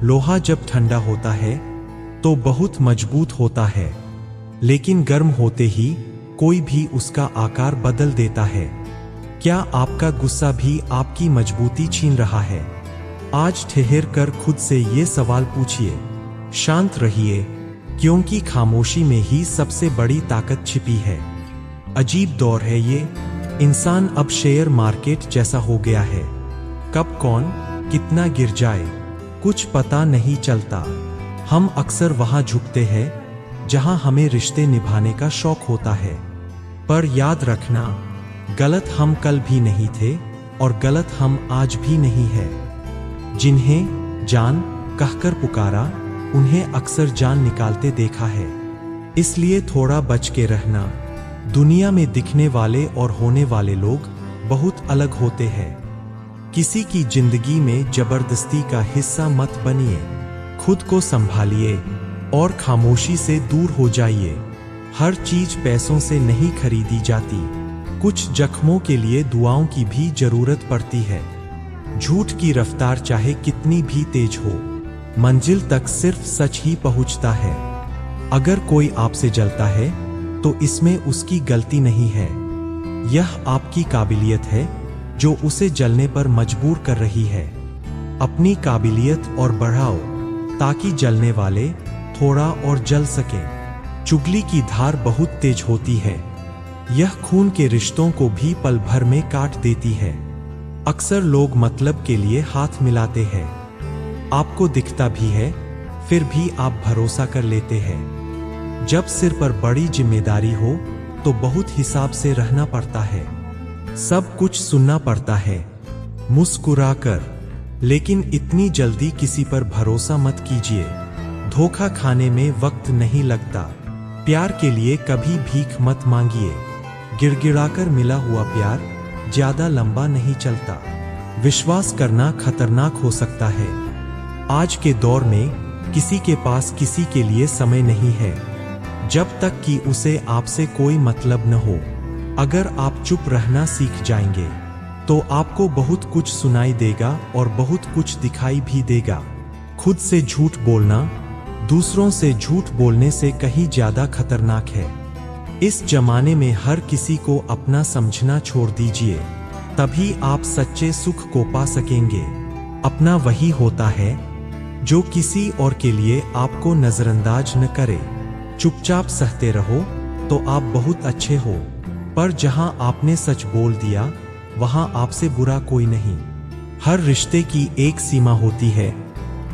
लोहा जब ठंडा होता है तो बहुत मजबूत होता है, लेकिन गर्म होते ही कोई भी उसका आकार बदल देता है। क्या आपका गुस्सा भी आपकी मजबूती छीन रहा है? आज ठहर कर खुद से ये सवाल पूछिए। शांत रहिए, क्योंकि खामोशी में ही सबसे बड़ी ताकत छिपी है। अजीब दौर है ये। इंसान अब शेयर मार्केट जैसा हो गया है। कब कौन कितना गिर जाए कुछ पता नहीं चलता। हम अक्सर वहां झुकते हैं जहां हमें रिश्ते निभाने का शौक होता है। पर याद रखना, गलत हम कल भी नहीं थे और गलत हम आज भी नहीं है। जिन्हें जान कहकर पुकारा, उन्हें अक्सर जान निकालते देखा है। इसलिए थोड़ा बच के रहना। दुनिया में दिखने वाले और होने वाले लोग बहुत अलग होते हैं। किसी की जिंदगी में जबरदस्ती का हिस्सा मत बनिए। खुद को संभालिए और खामोशी से दूर हो जाइए। हर चीज पैसों से नहीं खरीदी जाती। कुछ जख्मों के लिए दुआओं की भी जरूरत पड़ती है। झूठ की रफ्तार चाहे कितनी भी तेज हो, मंजिल तक सिर्फ सच ही पहुंचता है। अगर कोई आपसे जलता है तो इसमें उसकी गलती नहीं है। यह आपकी काबिलियत है जो उसे जलने पर मजबूर कर रही है। अपनी काबिलियत और बढ़ाओ ताकि जलने वाले थोड़ा और जल सके। चुगली की धार बहुत तेज होती है। यह खून के रिश्तों को भी पल भर में काट देती है। अक्सर लोग मतलब के लिए हाथ मिलाते हैं। आपको दिखता भी है, फिर भी आप भरोसा कर लेते हैं। जब सिर पर बड़ी जिम्मेदारी हो तो बहुत हिसाब से रहना पड़ता है। सब कुछ सुनना पड़ता है मुस्कुराकर। लेकिन इतनी जल्दी किसी पर भरोसा मत कीजिए। धोखा खाने में वक्त नहीं लगता। प्यार के लिए कभी भीख मत मांगिए। गिड़गिड़ाकर मिला हुआ प्यार ज्यादा लंबा नहीं चलता। विश्वास करना खतरनाक हो सकता है। आज के दौर में किसी के पास किसी के लिए समय नहीं है, जब तक कि उसे आपसे कोई मतलब न हो। अगर आप चुप रहना सीख जाएंगे तो आपको बहुत कुछ सुनाई देगा और बहुत कुछ दिखाई भी देगा। खुद से झूठ बोलना दूसरों से झूठ बोलने से कहीं ज्यादा खतरनाक है। इस जमाने में हर किसी को अपना समझना छोड़ दीजिए, तभी आप सच्चे सुख को पा सकेंगे। अपना वही होता है जो किसी और के लिए आपको नजरअंदाज न करे। चुपचाप सहते रहो तो आप बहुत अच्छे हो, पर जहां आपने सच बोल दिया वहां आपसे बुरा कोई नहीं। हर रिश्ते की एक सीमा होती है,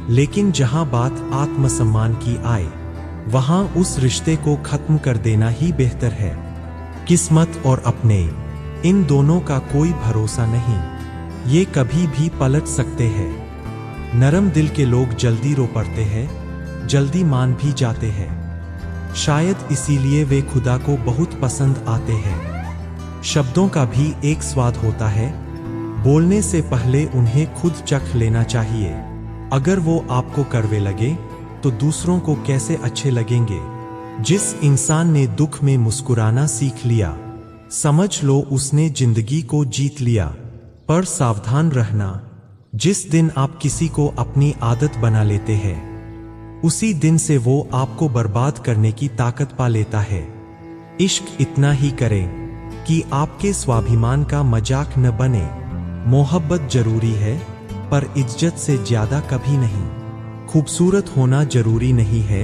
लेकिन जहां बात आत्मसम्मान की आए वहां उस रिश्ते को खत्म कर देना ही बेहतर है। किस्मत और अपने, इन दोनों का कोई भरोसा नहीं। ये कभी भी पलट सकते हैं। नरम दिल के लोग जल्दी रो पड़ते हैं, जल्दी मान भी जाते हैं। शायद इसीलिए वे खुदा को बहुत पसंद आते हैं। शब्दों का भी एक स्वाद होता है। बोलने से पहले उन्हें खुद चख लेना चाहिए। अगर वो आपको कड़वे लगे तो दूसरों को कैसे अच्छे लगेंगे। जिस इंसान ने दुख में मुस्कुराना सीख लिया, समझ लो उसने जिंदगी को जीत लिया। पर सावधान रहना, जिस दिन आप किसी को अपनी आदत बना लेते हैं, उसी दिन से वो आपको बर्बाद करने की ताकत पा लेता है। इश्क इतना ही करें कि आपके स्वाभिमान का मजाक न बने। मोहब्बत जरूरी है, पर इज्जत से ज्यादा कभी नहीं। खूबसूरत होना जरूरी नहीं है,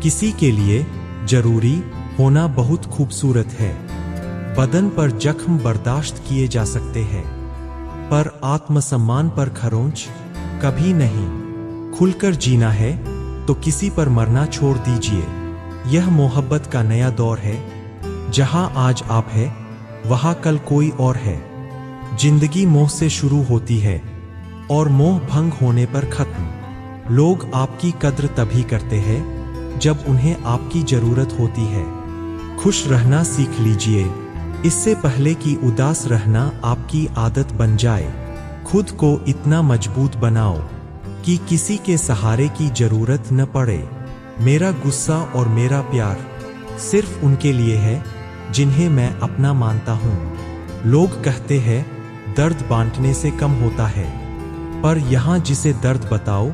किसी के लिए जरूरी होना बहुत खूबसूरत है। बदन पर जख्म बर्दाश्त किए जा सकते हैं, पर आत्मसम्मान पर खरोंच कभी नहीं। खुलकर जीना है तो किसी पर मरना छोड़ दीजिए। यह मोहब्बत का नया दौर है। जहां आज आप हैं, वहां कल कोई और है। जिंदगी मोह से शुरू होती है और मोह भंग होने पर खत्म। लोग आपकी कद्र तभी करते हैं जब उन्हें आपकी जरूरत होती है। खुश रहना सीख लीजिए, इससे पहले कि उदास रहना आपकी आदत बन जाए। खुद को इतना मजबूत बनाओ कि किसी के सहारे की जरूरत न पड़े। मेरा गुस्सा और मेरा प्यार सिर्फ उनके लिए है जिन्हें मैं अपना मानता हूँ। लोग कहते हैं दर्द बांटने से कम होता है, पर यहाँ जिसे दर्द बताओ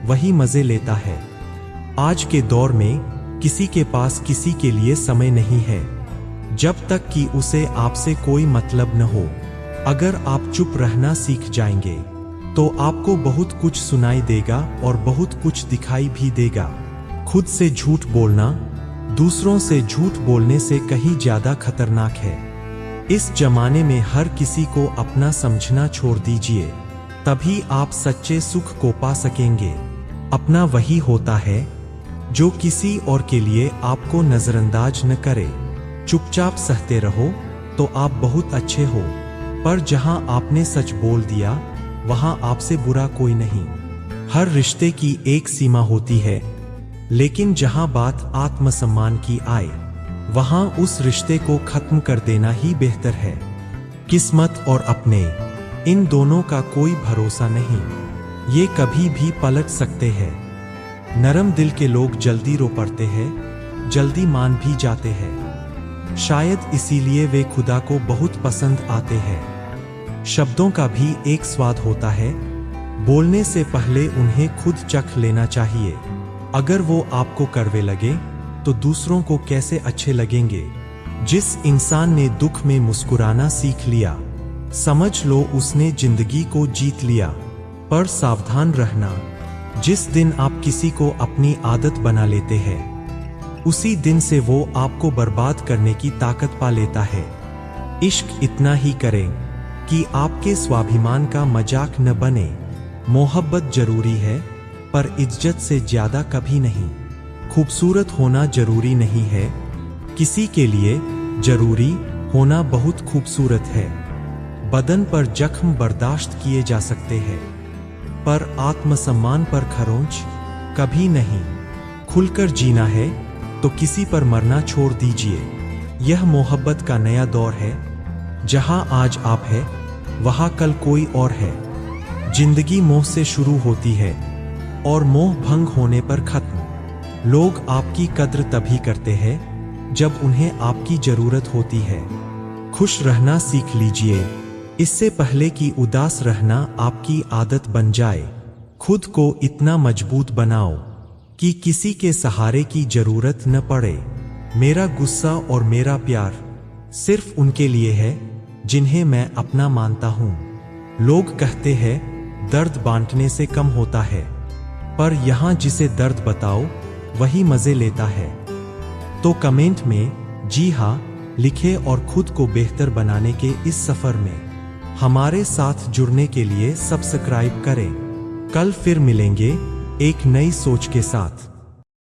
वही मजे लेता है। आज के दौर में किसी के पास किसी के लिए समय नहीं है, जब तक कि उसे आपसे कोई मतलब न हो। अगर आप चुप रहना सीख जाएंगे तो आपको बहुत कुछ सुनाई देगा और बहुत कुछ दिखाई भी देगा। खुद से झूठ बोलना दूसरों से झूठ बोलने से कहीं ज्यादा खतरनाक है। इस जमाने में हर किसी को अपना समझना छोड़ दीजिए, तभी आप सच्चे सुख को पा सकेंगे। अपना वही होता है जो किसी और के लिए आपको नजरअंदाज न करे। चुपचाप सहते रहो तो आप बहुत अच्छे हो, पर जहां आपने सच बोल दिया वहां आपसे बुरा कोई नहीं। हर रिश्ते की एक सीमा होती है, लेकिन जहां बात आत्मसम्मान की आए वहां उस रिश्ते को खत्म कर देना ही बेहतर है। किस्मत और अपने, इन दोनों का कोई भरोसा नहीं, ये कभी भी पलट सकते हैं। नरम दिल के लोग जल्दी रो पड़ते हैं, जल्दी मान भी जाते हैं। शायद इसीलिए वे खुदा को बहुत पसंद आते हैं। शब्दों का भी एक स्वाद होता है, बोलने से पहले उन्हें खुद चख लेना चाहिए। अगर वो आपको कड़वे लगे तो दूसरों को कैसे अच्छे लगेंगे। जिस इंसान ने दुख में मुस्कुराना सीख लिया, समझ लो उसने जिंदगी को जीत लिया। पर सावधान रहना, जिस दिन आप किसी को अपनी आदत बना लेते हैं, उसी दिन से वो आपको बर्बाद करने की ताकत पा लेता है। इश्क इतना ही करें कि आपके स्वाभिमान का मजाक न बने। मोहब्बत जरूरी है, पर इज्जत से ज्यादा कभी नहीं। खूबसूरत होना जरूरी नहीं है, किसी के लिए जरूरी होना बहुत खूबसूरत है। बदन पर जख्म बर्दाश्त किए जा सकते हैं, पर आत्मसम्मान पर खरोंच कभी नहीं। खुलकर जीना है तो किसी पर मरना छोड़ दीजिए। यह मोहब्बत का नया दौर है, जहां आज आप है वहां कल कोई और है। जिंदगी मोह से शुरू होती है और मोह भंग होने पर खत्म। लोग आपकी कद्र तभी करते हैं जब उन्हें आपकी जरूरत होती है। खुश रहना सीख लीजिए, इससे पहले कि उदास रहना आपकी आदत बन जाए। खुद को इतना मजबूत बनाओ कि किसी के सहारे की जरूरत न पड़े। मेरा गुस्सा और मेरा प्यार सिर्फ उनके लिए है जिन्हें मैं अपना मानता हूँ। लोग कहते हैं दर्द बांटने से कम होता है, पर यहाँ जिसे दर्द बताओ वही मजे लेता है। तो कमेंट में जी हाँ लिखे और खुद को बेहतर बनाने के इस सफर में हमारे साथ जुड़ने के लिए सब्सक्राइब करें। कल फिर मिलेंगे एक नई सोच के साथ।